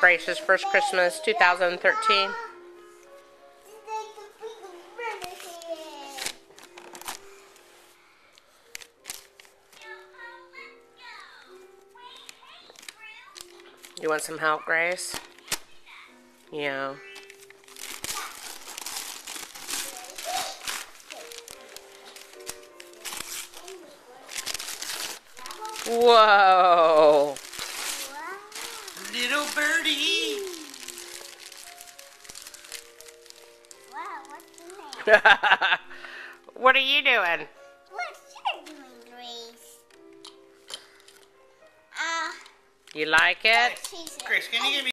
Grayce's first Christmas, 2013. You want some help, Grayce? Yeah. Whoa. Little birdie. Wow, what's in there? What are you doing? What's you doing, Grayce? You like it? Grayce, can you give me